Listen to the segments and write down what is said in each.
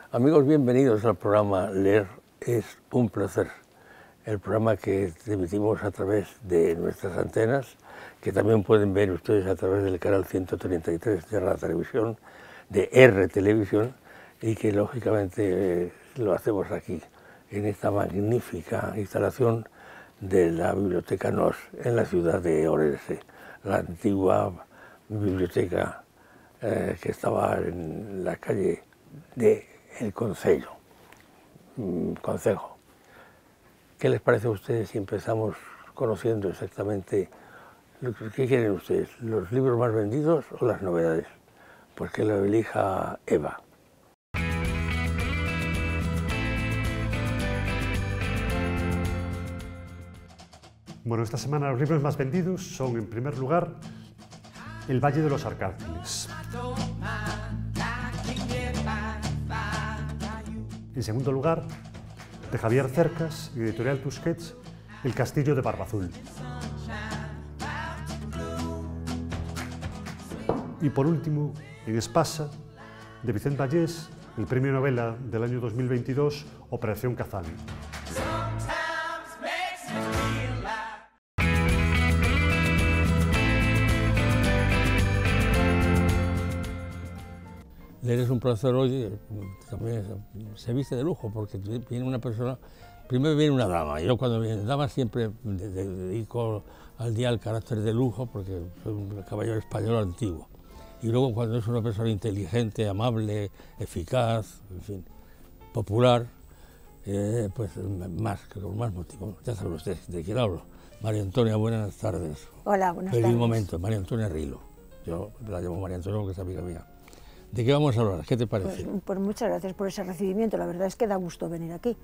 Amigos, bienvenidos al programa Leer es un placer, el programa que emitimos a través de nuestras antenas, que también pueden ver ustedes a través del canal 133 de la televisión, de R Televisión, y que lógicamente lo hacemos aquí, en esta magnífica instalación de la Biblioteca Nos, en la ciudad de Orense, la antigua biblioteca que estaba en la calle del Concello, Concejo. ¿Qué les parece a ustedes si empezamos conociendo exactamente qué quieren ustedes, los libros más vendidos o las novedades? Pues que lo elija Eva. Bueno, esta semana los libros más vendidos son, en primer lugar, El Valle de los Arcángeles. En segundo lugar, de Javier Cercas, editorial Tusquets, El Castillo de Barbazul. Y por último, en Espasa, de Vicent Vallés, el premio novela del año 2022, Operación Kazán. Leer es un placer hoy, también se viste de lujo, porque viene una persona, primero viene una dama, yo cuando viene dama siempre dedico al día el carácter de lujo, porque soy un caballero español antiguo, y luego cuando es una persona inteligente, amable, eficaz, en fin, popular, pues con más motivo. Ya saben ustedes de quién hablo. María Antonia, buenas tardes. Hola, buenas tardes. Feliz momento, María Antonia Rilo, yo la llamo María Antonia porque es amiga mía. ¿De qué vamos a hablar? ¿Qué te parece? Pues muchas gracias por ese recibimiento, la verdad es que da gusto venir aquí.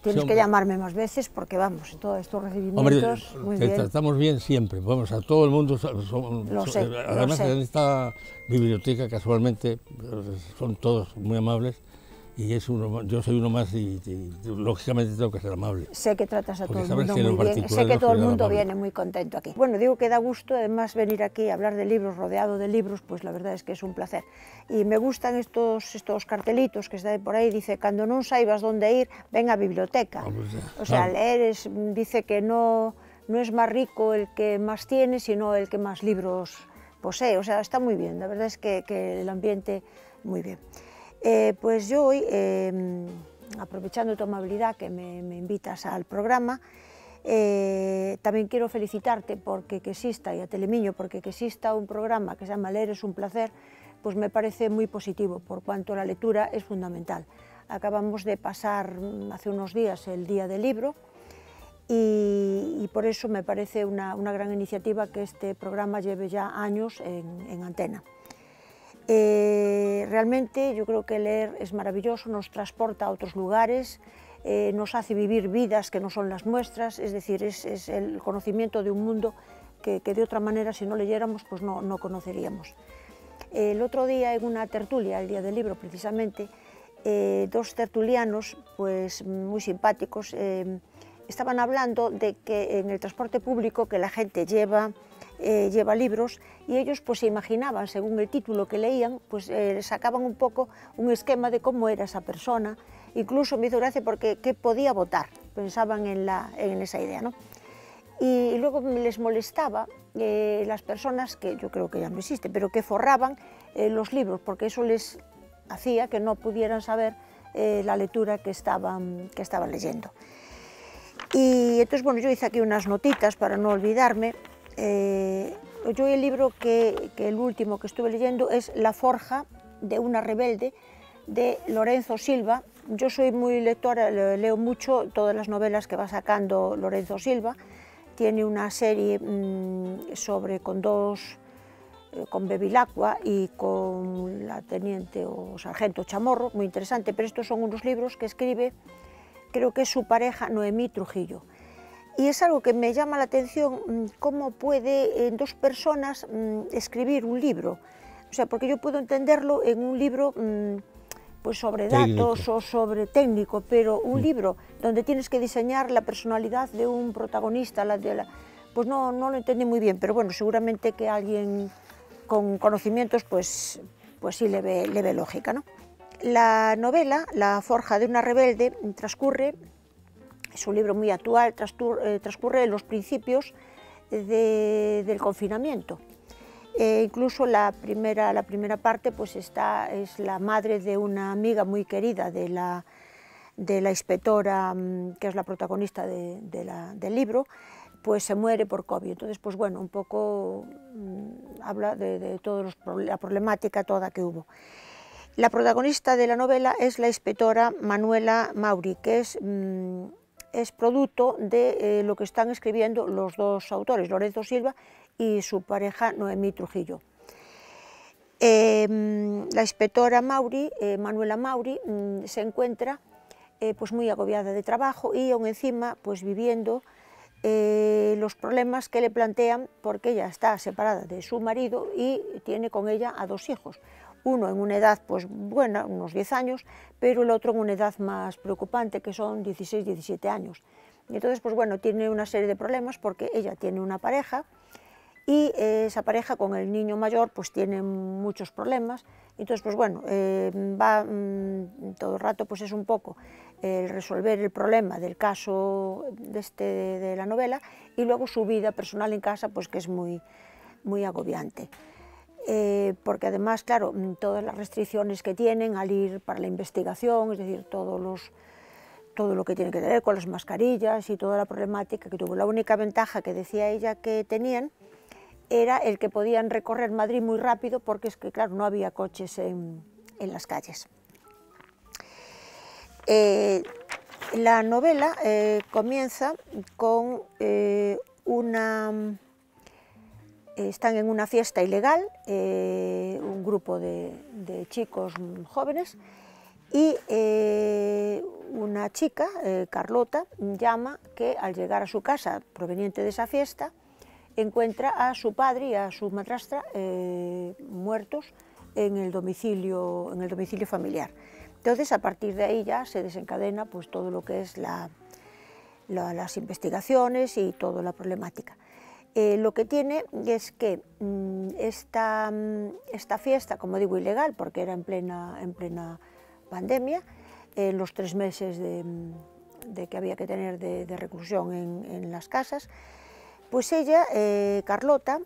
Tienes que llamarme más veces porque vamos, en todos estos recibimientos, hombre, muy te bien. Tratamos bien siempre, vamos, a todo el mundo, además en esta biblioteca casualmente son todos muy amables, y yo soy uno más y lógicamente tengo que ser amable. Sé que tratas a todo el mundo muy bien, sé que todo el mundo viene muy contento aquí. Bueno, digo que da gusto, además venir aquí a hablar de libros, rodeado de libros, pues la verdad es que es un placer. Y me gustan estos cartelitos que están por ahí, dice, cando non saibas dónde ir, ven á biblioteca. O sea, leer dice que no es más rico el que más tiene, sino el que más libros posee. O sea, está muy bien, la verdad es que el ambiente muy bien. Pues yo hoy, aprovechando tu amabilidad que me invitas al programa, también quiero felicitarte porque que exista, y a Telemiño, porque que exista un programa que se llama Leer es un placer, pues me parece muy positivo, por cuanto la lectura es fundamental. Acabamos de pasar hace unos días el Día del Libro y por eso me parece una gran iniciativa que este programa lleve ya años en antena. Realmente yo creo que leer es maravilloso, nos transporta a otros lugares, nos hace vivir vidas que no son las nuestras, es decir, es el conocimiento de un mundo que de otra manera, si no leyéramos, pues no conoceríamos. El otro día en una tertulia, el Día del Libro precisamente, dos tertulianos pues muy simpáticos estaban hablando de que en el transporte público que la gente lleva libros y ellos pues se imaginaban, según el título que leían, pues sacaban un poco un esquema de cómo era esa persona, incluso me hizo gracia porque qué podía votar, pensaban en esa idea, ¿no? Y luego les molestaba las personas, que yo creo que ya no existen, pero que forraban los libros, porque eso les hacía que no pudieran saber la lectura que estaban leyendo. Y entonces, bueno, yo hice aquí unas notitas para no olvidarme. Yo el libro que el último que estuve leyendo es La forja de una rebelde, de Lorenzo Silva. Yo soy muy lectora, leo mucho todas las novelas que va sacando Lorenzo Silva. Tiene una serie con Bevilacqua y con la teniente o sargento Chamorro, muy interesante, pero estos son unos libros que escribe, creo que es su pareja Noemí Trujillo. Y es algo que me llama la atención, cómo puede dos personas escribir un libro. O sea, porque yo puedo entenderlo en un libro pues sobre datos o sobre técnico, pero un libro donde tienes que diseñar la personalidad de un protagonista, pues no lo entendí muy bien, pero bueno, seguramente que alguien con conocimientos pues sí le ve lógica, ¿no? La novela, La forja de una rebelde, transcurre, es un libro muy actual, transcurre en los principios del confinamiento. Incluso la primera parte pues es la madre de una amiga muy querida de la inspectora, que es la protagonista del libro, pues se muere por COVID. Entonces, pues bueno, un poco habla de toda la problemática toda que hubo. La protagonista de la novela es la inspectora Manuela Mauri, que es producto de lo que están escribiendo los dos autores, Lorenzo Silva y su pareja Noemí Trujillo. La inspectora Mauri, Manuela Mauri, se encuentra pues muy agobiada de trabajo y aún encima pues viviendo los problemas que le plantean, porque ella está separada de su marido y tiene con ella a 2 hijos, uno en una edad pues buena, unos 10 años, pero el otro en una edad más preocupante, que son 16, 17 años. Y entonces pues bueno, tiene una serie de problemas porque ella tiene una pareja y esa pareja con el niño mayor pues tiene muchos problemas. Entonces pues bueno, va todo el rato pues es un poco resolver el problema del caso de la novela, y luego su vida personal en casa pues que es muy agobiante. Porque además, claro, todas las restricciones que tienen al ir para la investigación, es decir, todo lo que tiene que ver con las mascarillas y toda la problemática que tuvo. La única ventaja que decía ella que tenían era el que podían recorrer Madrid muy rápido, porque es que, claro, no había coches en las calles. La novela comienza con están en una fiesta ilegal, un grupo de chicos jóvenes, y una chica, Carlota, llama que al llegar a su casa proveniente de esa fiesta encuentra a su padre y a su madrastra muertos en el domicilio familiar. Entonces, a partir de ahí ya se desencadena pues todo lo que es las investigaciones y toda la problemática. Lo que tiene es que esta fiesta, como digo, ilegal, porque era en plena pandemia, en los 3 meses de que había que tener de reclusión en las casas, pues ella, Carlota,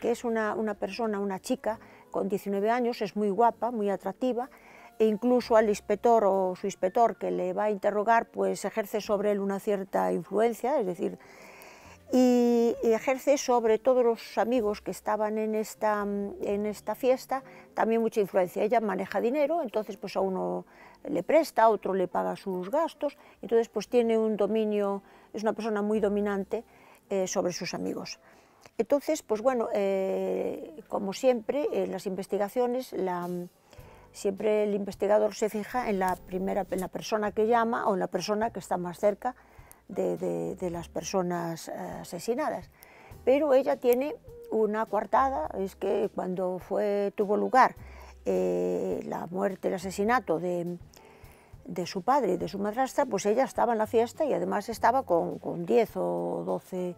que es una chica con 19 años, es muy guapa, muy atractiva, e incluso al inspector o su inspector que le va a interrogar, pues ejerce sobre él una cierta influencia, es decir, y ejerce sobre todos los amigos que estaban en esta fiesta también mucha influencia. Ella maneja dinero, entonces pues a uno le presta, a otro le paga sus gastos, entonces pues tiene un dominio, es una persona muy dominante sobre sus amigos. Entonces, pues bueno, como siempre, en las investigaciones, siempre el investigador se fija en la persona que llama o en la persona que está más cerca de las personas asesinadas. Pero ella tiene una coartada, es que cuando tuvo lugar la muerte, el asesinato de su padre y de su madrastra, pues ella estaba en la fiesta y además estaba con 10 o 12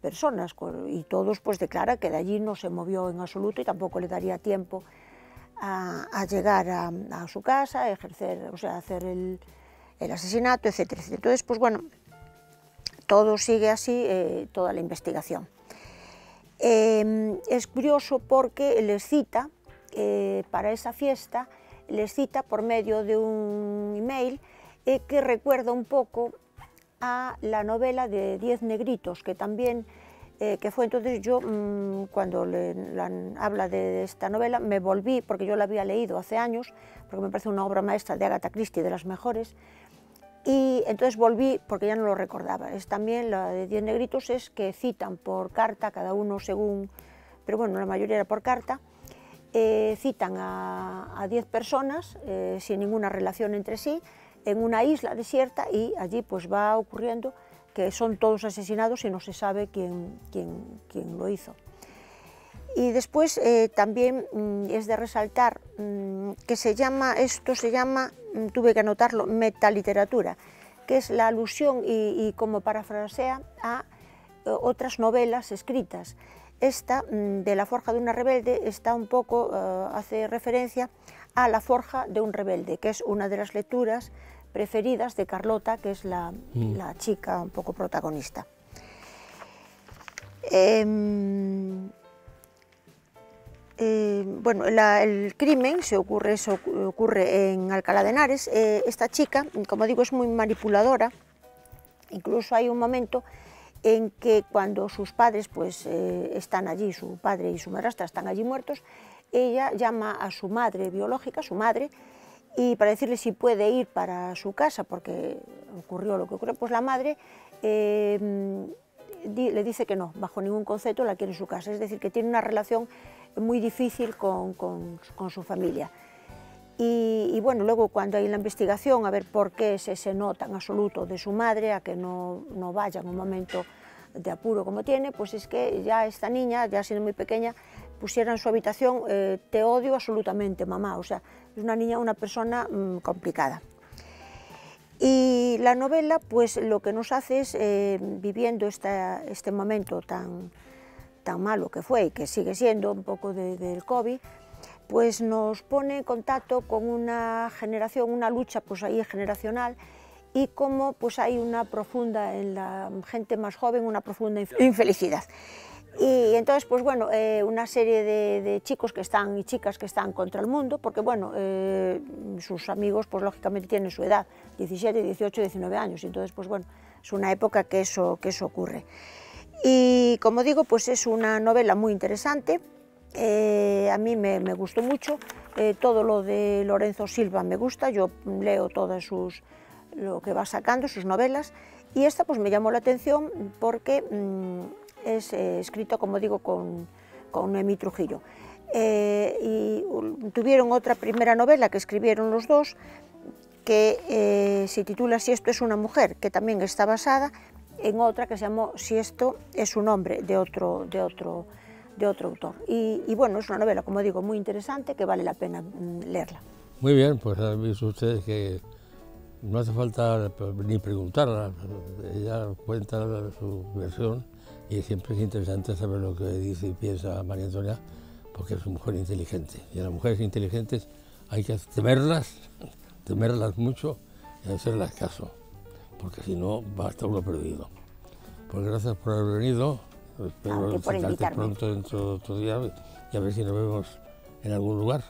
personas, y todos pues declaran que de allí no se movió en absoluto y tampoco le daría tiempo a llegar a su casa, a ejercer, o sea, a hacer el asesinato, etcétera, etcétera. Entonces, pues bueno, todo sigue así, toda la investigación. Es curioso porque les cita, para esa fiesta, les cita por medio de un email que recuerda un poco a la novela de 10 negritos, que también, que fue entonces yo, cuando habla de esta novela, me volví, porque yo la había leído hace años, porque me parece una obra maestra de Agatha Christie, de las mejores, y entonces volví porque ya no lo recordaba. Es también la de 10 negritos, es que citan por carta, cada uno según, pero bueno, la mayoría era por carta, citan a 10 personas sin ninguna relación entre sí, en una isla desierta, y allí pues va ocurriendo que son todos asesinados y no se sabe quién lo hizo. Y después también es de resaltar que esto se llama, tuve que anotarlo, metaliteratura, que es la alusión y como parafrasea a otras novelas escritas. Esta, de La forja de una rebelde, está un poco, hace referencia a La forja de un rebelde, que es una de las lecturas preferidas de Carlota, que es la chica un poco protagonista. Bueno, el crimen ocurre en Alcalá de Henares. Esta chica, como digo, es muy manipuladora. Incluso hay un momento en que cuando sus padres pues, están allí, su padre y su madrastra están allí muertos, ella llama a su madre biológica, su madre, y para decirle si puede ir para su casa, porque ocurrió lo que ocurrió, pues la madre le dice que no, bajo ningún concepto la quiere en su casa, es decir, que tiene una relación muy difícil con su familia. Y bueno, luego cuando hay la investigación a ver por qué es ese no tan absoluto de su madre a que no vaya en un momento de apuro como tiene, pues es que ya esta niña, ya siendo muy pequeña, pusiera en su habitación te odio absolutamente, mamá, o sea, es una niña, una persona complicada. Y la novela, pues lo que nos hace es, viviendo este momento tan malo que fue y que sigue siendo un poco del COVID, pues nos pone en contacto con una generación, una lucha pues ahí generacional, y cómo pues hay una profunda, en la gente más joven, una profunda infelicidad. Y entonces, pues bueno, una serie de chicos y chicas que están contra el mundo, porque bueno, sus amigos pues lógicamente tienen su edad, 17, 18, 19 años, y entonces pues bueno, es una época que eso ocurre. Y como digo, pues es una novela muy interesante. A mí me gustó mucho, todo lo de Lorenzo Silva me gusta, yo leo todas lo que va sacando, sus novelas, y esta pues me llamó la atención porque es escrito, como digo, con Noemí Trujillo. Y tuvieron otra primera novela que escribieron los dos, que se titula Si esto es una mujer, que también está basada en otra que se llamó Si esto es un hombre, de otro autor. Y bueno, es una novela, como digo, muy interesante, que vale la pena leerla. Muy bien, pues han visto ustedes que no hace falta ni preguntarla, ella cuenta su versión y siempre es interesante saber lo que dice y piensa María Antonia, porque es una mujer inteligente, y a las mujeres inteligentes hay que temerlas mucho y hacerlas caso, porque si no va a estar uno perdido. Pues gracias por haber venido. Espero visitarte pronto dentro de otro día y a ver si nos vemos en algún lugar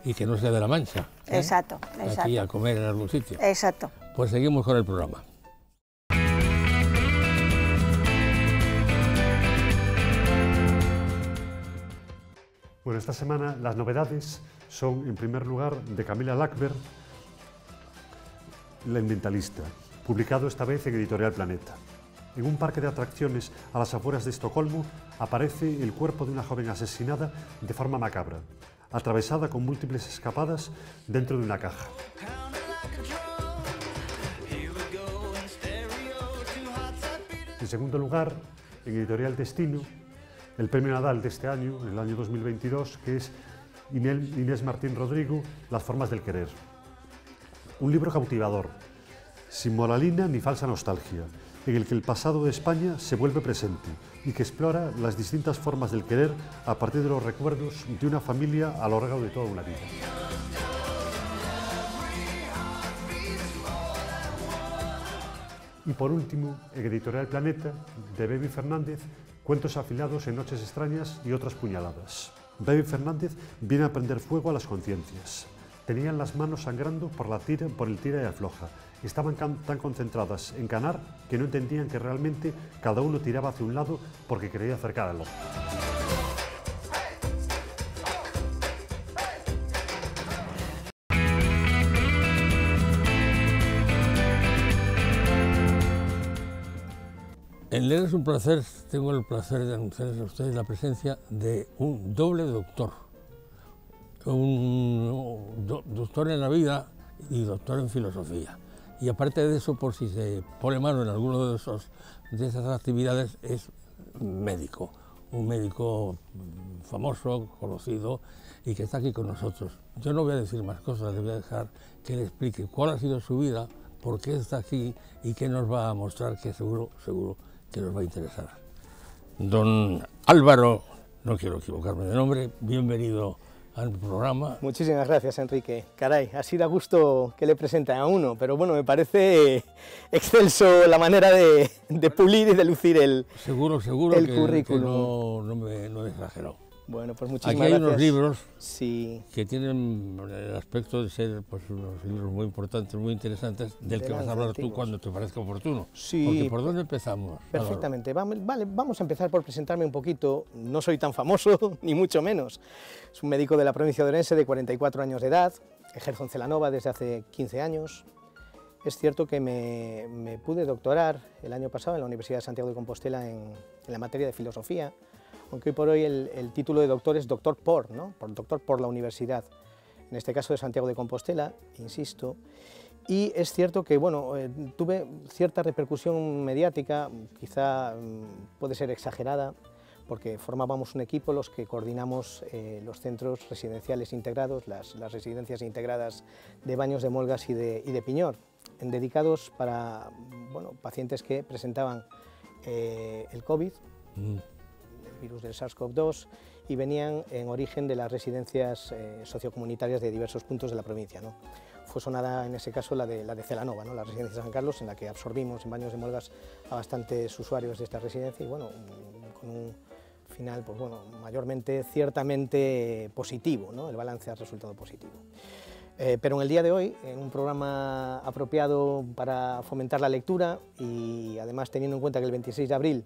y que no sea de La Mancha. Exacto. Aquí a comer en algún sitio. Exacto. Pues seguimos con el programa. Bueno, esta semana las novedades son, en primer lugar, de Camila Lackberg, La Inventalista, publicado esta vez en Editorial Planeta. En un parque de atracciones a las afueras de Estocolmo aparece el cuerpo de una joven asesinada de forma macabra, atravesada con múltiples escapadas dentro de una caja. En segundo lugar, en Editorial Destino, el premio Nadal de este año, el año 2022, que es Inés Martín Rodrigo, Las formas del querer. Un libro cautivador, sin moralina ni falsa nostalgia, en el que el pasado de España se vuelve presente y que explora las distintas formas del querer a partir de los recuerdos de una familia a lo largo de toda una vida. Y por último, en Editorial Planeta, de Bebi Fernández, Cuentos afilados en noches extrañas y otras puñaladas. Bebi Fernández viene a prender fuego a las conciencias. Tenían las manos sangrando por el tira y afloja. Estaban tan concentradas en ganar que no entendían que realmente cada uno tiraba hacia un lado porque quería acercar al otro. En leer es un placer, tengo el placer de anunciarles a ustedes la presencia de un doble doctor. Un doctor en la vida y doctor en filosofía. Y aparte de eso, por si se pone mano en alguno de esas actividades, es médico. Un médico famoso, conocido y que está aquí con nosotros. Yo no voy a decir más cosas, le voy a dejar que le explique cuál ha sido su vida, por qué está aquí y qué nos va a mostrar, que seguro que nos va a interesar. Don Álvaro, no quiero equivocarme de nombre, bienvenido al programa. Muchísimas gracias, Enrique. Caray, así da gusto que le presenten a uno, pero bueno, me parece excelso la manera de pulir y de lucir el currículum. Que no me exagero. Bueno, pues muchísimas gracias. Aquí hay unos libros sí, que tienen el aspecto de ser pues, unos libros muy importantes, muy interesantes, del que vas a hablar tú cuando te parezca oportuno. Sí. Porque ¿por dónde empezamos? Perfectamente. Vale, vamos a empezar por presentarme un poquito. No soy tan famoso, ni mucho menos. Soy un médico de la provincia de Orense de 44 años de edad, ejerzo en Celanova desde hace 15 años. Es cierto que me pude doctorar el año pasado en la Universidad de Santiago de Compostela en la materia de filosofía, aunque hoy por hoy el título de doctor es doctor por, ¿no? Doctor por la universidad, en este caso de Santiago de Compostela, insisto, y es cierto que bueno, tuve cierta repercusión mediática, quizá puede ser exagerada, porque formábamos un equipo los que coordinamos los centros residenciales integrados, las residencias integradas de Baños de Molgas y de Piñor, dedicados para bueno, pacientes que presentaban el COVID, el virus del SARS-CoV-2, y venían en origen de las residencias sociocomunitarias de diversos puntos de la provincia, ¿no? Fue sonada en ese caso la de Celanova, ¿no? La residencia de San Carlos, en la que absorbimos en Baños de Molgas a bastantes usuarios de esta residencia, y bueno, con un final, pues bueno, mayormente, ciertamente positivo, ¿no? El balance ha resultado positivo. Pero en el día de hoy, en un programa apropiado para fomentar la lectura y además teniendo en cuenta que el 26 de abril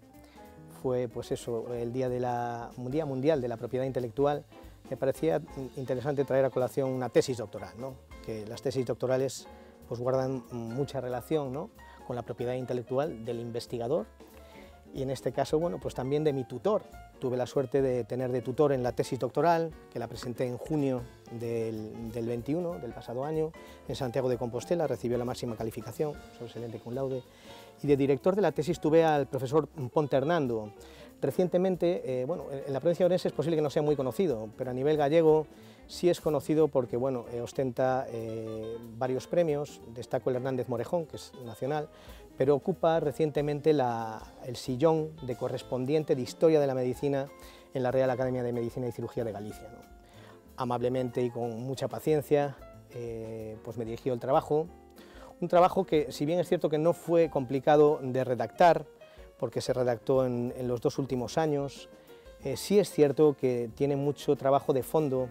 fue pues eso, el Día Mundial de la Propiedad Intelectual, me parecía interesante traer a colación una tesis doctoral, ¿no? Que las tesis doctorales pues guardan mucha relación, ¿no? Con la propiedad intelectual del investigador y en este caso bueno, pues también de mi tutor. Tuve la suerte de tener de tutor en la tesis doctoral, que la presenté en junio del 21, del pasado año, en Santiago de Compostela, recibió la máxima calificación, soy excelente cum laude, y de director de la tesis tuve al profesor Ponte Hernando. Recientemente, bueno, en la provincia de Orense es posible que no sea muy conocido, pero a nivel gallego sí es conocido porque bueno, ostenta varios premios, destaco el Hernández Morejón, que es nacional, pero ocupa recientemente el sillón de correspondiente de Historia de la Medicina en la Real Academia de Medicina y Cirugía de Galicia, ¿no? Amablemente y con mucha paciencia, pues me dirigió el trabajo, un trabajo que, si bien es cierto que no fue complicado de redactar, porque se redactó en los 2 últimos años, sí es cierto que tiene mucho trabajo de fondo,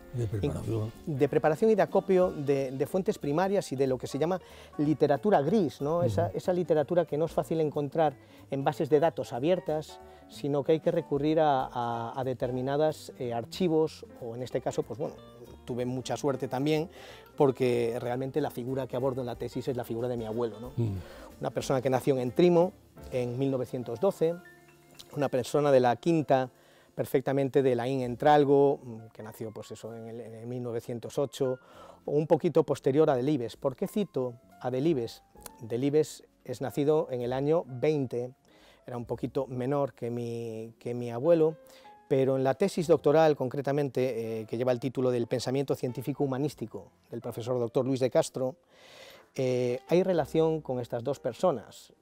de preparación y de acopio de fuentes primarias y de lo que se llama literatura gris, ¿no? Esa literatura que no es fácil encontrar en bases de datos abiertas, sino que hay que recurrir a determinados archivos, o en este caso, pues bueno, tuve mucha suerte también, porque realmente la figura que abordo en la tesis es la figura de mi abuelo, ¿no? Una persona que nació en Entrimo en 1912, una persona de la quinta perfectamente de Laín Entralgo, que nació pues eso, en 1908, o un poquito posterior a Delibes. ¿Por qué cito a Delibes? Delibes es nacido en el año 20, era un poquito menor que mi abuelo, pero en la tesis doctoral, concretamente, que lleva el título del Pensamiento Científico Humanístico, del profesor doctor Luis de Castro, hay relación con estas dos personas,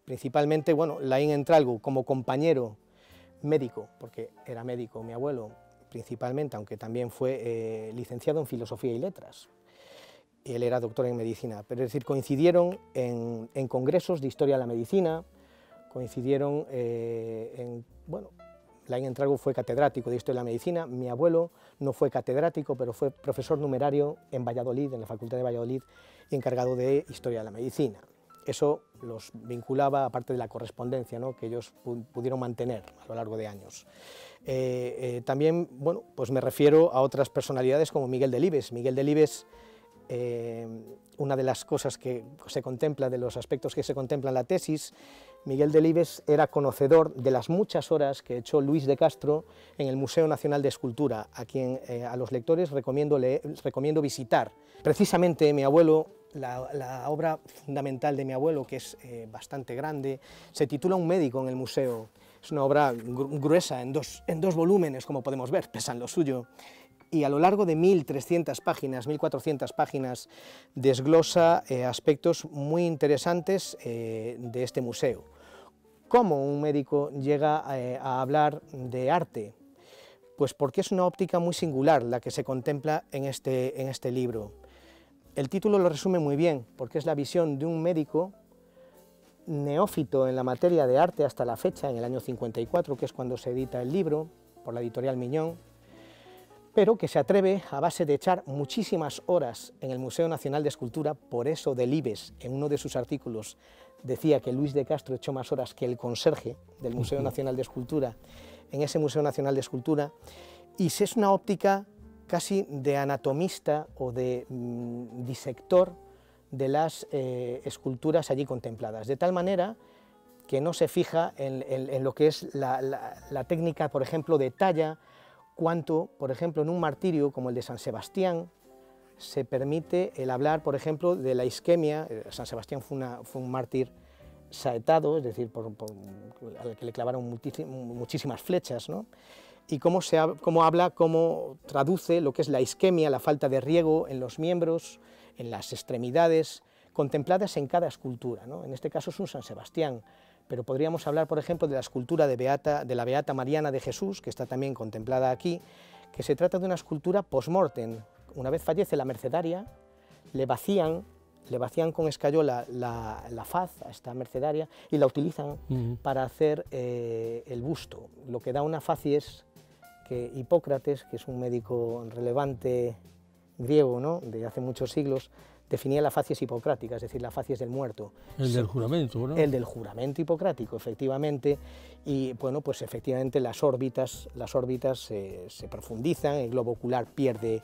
principalmente, bueno, Laín Entralgo como compañero médico, porque era médico mi abuelo principalmente, aunque también fue licenciado en Filosofía y Letras, y él era doctor en Medicina, pero es decir, coincidieron en congresos de Historia de la Medicina, coincidieron bueno, Laín Entralgo fue catedrático de Historia de la Medicina, mi abuelo no fue catedrático, pero fue profesor numerario en Valladolid, en la Facultad de Valladolid, y encargado de Historia de la Medicina. Eso los vinculaba, aparte de la correspondencia, ¿no?, que ellos pudieron mantener a lo largo de años. También, bueno, pues me refiero a otras personalidades como Miguel Delibes. Miguel Delibes, una de las cosas que se contempla, de los aspectos que se contempla en la tesis, Miguel Delibes era conocedor de las muchas horas que echó Luis de Castro en el Museo Nacional de Escultura, a quien a los lectores recomiendo visitar. Precisamente mi abuelo, la obra fundamental de mi abuelo, que es bastante grande, se titula Un médico en el museo. Es una obra gruesa, en dos volúmenes, como podemos ver, pesan lo suyo, y a lo largo de 1.300 páginas, 1.400 páginas, desglosa aspectos muy interesantes de este museo. ¿Cómo un médico llega a hablar de arte? Pues porque es una óptica muy singular la que se contempla en este libro. El título lo resume muy bien, porque es la visión de un médico neófito en la materia de arte hasta la fecha, en el año 54, que es cuando se edita el libro, por la editorial Miñón, pero que se atreve, a base de echar muchísimas horas en el Museo Nacional de Escultura, por eso Delibes, en uno de sus artículos, decía que Luis de Castro echó más horas que el conserje del Museo Nacional de Escultura, en ese Museo Nacional de Escultura, y es una óptica casi de anatomista o de disector de las esculturas allí contempladas, de tal manera que no se fija en lo que es la técnica, por ejemplo, de talla, cuanto, por ejemplo, en un martirio como el de San Sebastián, se permite el hablar, por ejemplo, de la isquemia. San Sebastián fue un mártir saetado, es decir, al que le clavaron muchísimas flechas, ¿no? Y cómo traduce lo que es la isquemia, la falta de riego en los miembros, en las extremidades, contempladas en cada escultura, ¿no? En este caso es un San Sebastián, pero podríamos hablar, por ejemplo, de la escultura de la Beata Mariana de Jesús, que está también contemplada aquí, que se trata de una escultura post-mortem. Una vez fallece la mercedaria, le vacían con escayola la faz a esta mercedaria y la utilizan para hacer el busto, lo que da una facies que Hipócrates, que es un médico relevante griego, ¿no?, de hace muchos siglos, definía la facies hipocrática, es decir, la facies del muerto. El del juramento, ¿no? El del juramento hipocrático, efectivamente, y bueno, pues efectivamente las órbitas se profundizan, el globo ocular pierde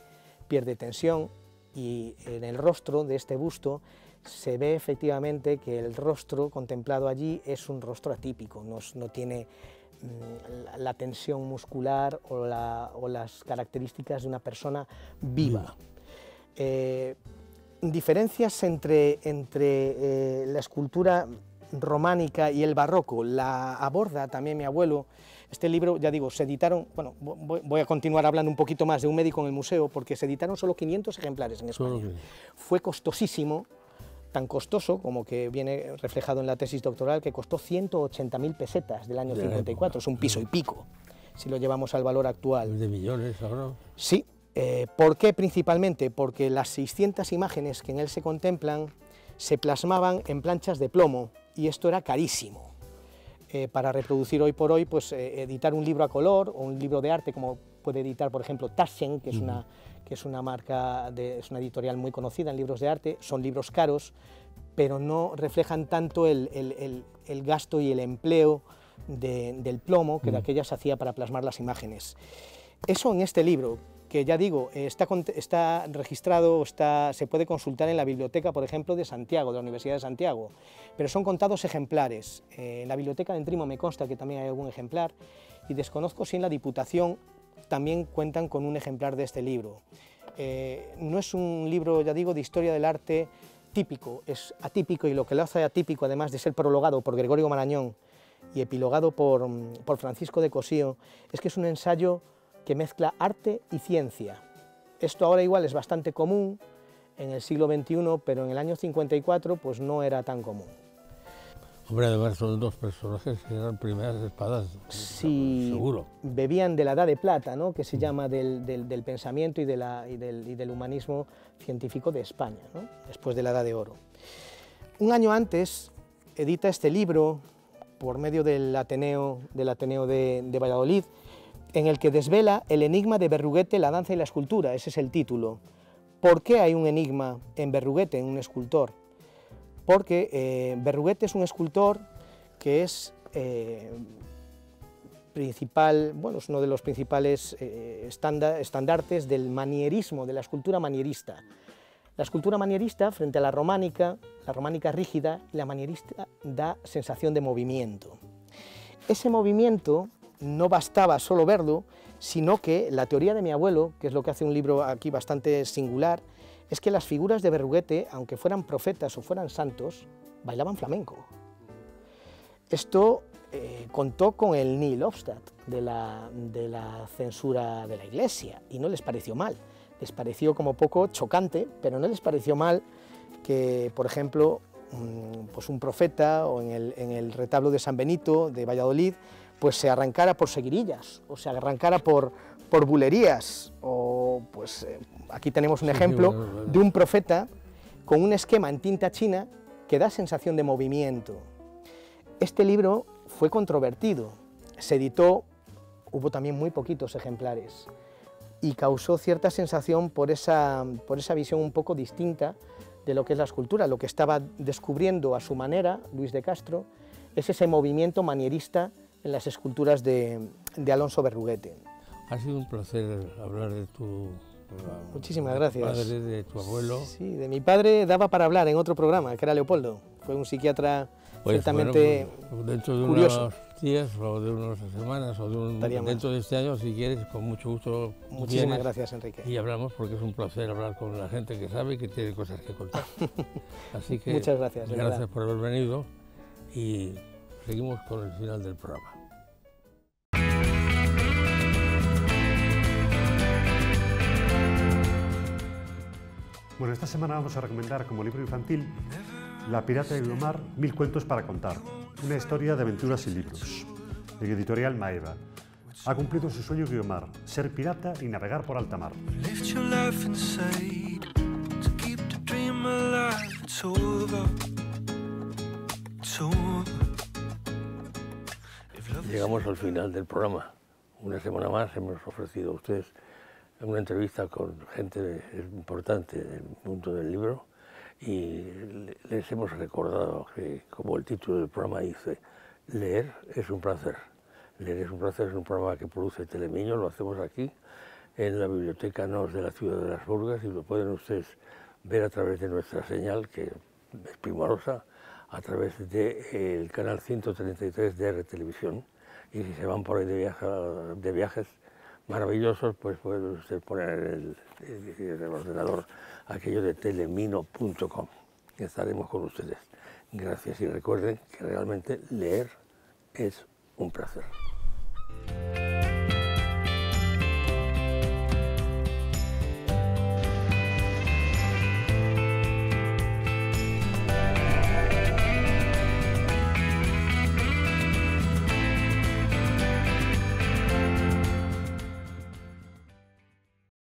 tensión, y en el rostro de este busto se ve efectivamente que el rostro contemplado allí es un rostro atípico, no tiene la tensión muscular o las características de una persona viva. Diferencias entre la escultura románica y el barroco la aborda también mi abuelo. Este libro, ya digo, se editaron, bueno, voy a continuar hablando un poquito más de un médico en el museo, porque se editaron solo 500 ejemplares en España. Fue costosísimo, tan costoso como que viene reflejado en la tesis doctoral, que costó 180.000 pesetas del año 54, es un piso y pico, si lo llevamos al valor actual. ¿De millones ahora? Sí. ¿Por qué principalmente? Porque las 600 imágenes que en él se contemplan se plasmaban en planchas de plomo, y esto era carísimo. Para reproducir hoy por hoy, pues editar un libro a color o un libro de arte, como puede editar, por ejemplo, Taschen, que es una marca, es una editorial muy conocida en libros de arte, son libros caros, pero no reflejan tanto el gasto y el empleo del plomo que de aquellas se hacía para plasmar las imágenes. Eso en este libro, que ya digo, está registrado, se puede consultar en la biblioteca, por ejemplo, de Santiago, de la Universidad de Santiago, pero son contados ejemplares. En la biblioteca de Entrimo me consta que también hay algún ejemplar, y desconozco si en la Diputación también cuentan con un ejemplar de este libro. No es un libro, ya digo, de historia del arte típico, es atípico, y lo que lo hace atípico, además de ser prologado por Gregorio Marañón y epilogado por Francisco de Cosío, es que es un ensayo que mezcla arte y ciencia. Esto ahora igual es bastante común en el siglo XXI, pero en el año 54 pues no era tan común. Hombre, además son dos personajes que eran primeras espadas, sí, seguro. Bebían de la edad de plata, ¿no?, que se llama del pensamiento y del humanismo científico de España, ¿no?, después de la edad de oro. Un año antes edita este libro por medio del Ateneo de Valladolid, en el que desvela el enigma de Berruguete, la danza y la escultura. Ese es el título. ¿Por qué hay un enigma en Berruguete, en un escultor? Porque Berruguete es un escultor que es es uno de los principales estandartes del manierismo, de la escultura manierista. La escultura manierista, frente a la románica rígida, la manierista da sensación de movimiento. Ese movimiento no bastaba solo verlo, sino que la teoría de mi abuelo, que es lo que hace un libro aquí bastante singular, es que las figuras de Berruguete, aunque fueran profetas o fueran santos, bailaban flamenco. Esto contó con el nihil obstat de la censura de la Iglesia, y no les pareció mal. Les pareció como poco chocante, pero no les pareció mal que, por ejemplo, pues un profeta, o en el retablo de San Benito de Valladolid, pues se arrancara por seguirillas, o se arrancara por por bulerías, o pues aquí tenemos un ejemplo de un profeta con un esquema en tinta china que da sensación de movimiento. Este libro fue controvertido, se editó, hubo también muy poquitos ejemplares, y causó cierta sensación por esa visión un poco distinta de lo que es la escultura. Lo que estaba descubriendo a su manera Luis de Castro es ese movimiento manierista en las esculturas de Alonso Berruguete. Ha sido un placer hablar de tu Muchísimas gracias. padre, de tu abuelo. Sí, de mi padre daba para hablar en otro programa, que era Leopoldo. Fue un psiquiatra ciertamente bueno, dentro de curioso. unos días o de unas semanas o dentro de este año, si quieres, con mucho gusto. Muchísimas gracias, Enrique. Y hablamos, porque es un placer hablar con la gente que sabe y que tiene cosas que contar. Así que muchas gracias. Gracias por haber venido y seguimos con el final del programa. Bueno, esta semana vamos a recomendar como libro infantil La pirata de Guiomar, 1000 cuentos para contar, una historia de aventuras y libros, en editorial Maeva. Ha cumplido su sueño Guiomar, ser pirata y navegar por alta mar. Llegamos al final del programa. Una semana más hemos ofrecido a ustedes una entrevista con gente importante del mundo del libro y les hemos recordado que, como el título del programa dice, leer es un placer. Leer es un placer, es un programa que produce Telemiño, lo hacemos aquí en la Biblioteca NOS de la ciudad de Las Burgas y lo pueden ustedes ver a través de nuestra señal, que es primorosa, a través del canal 133 de R Televisión. Y si se van por ahí de viajes maravillosos, pues pueden ustedes poner en el ordenador aquello de telemino.com. Estaremos con ustedes. Gracias y recuerden que realmente leer es un placer.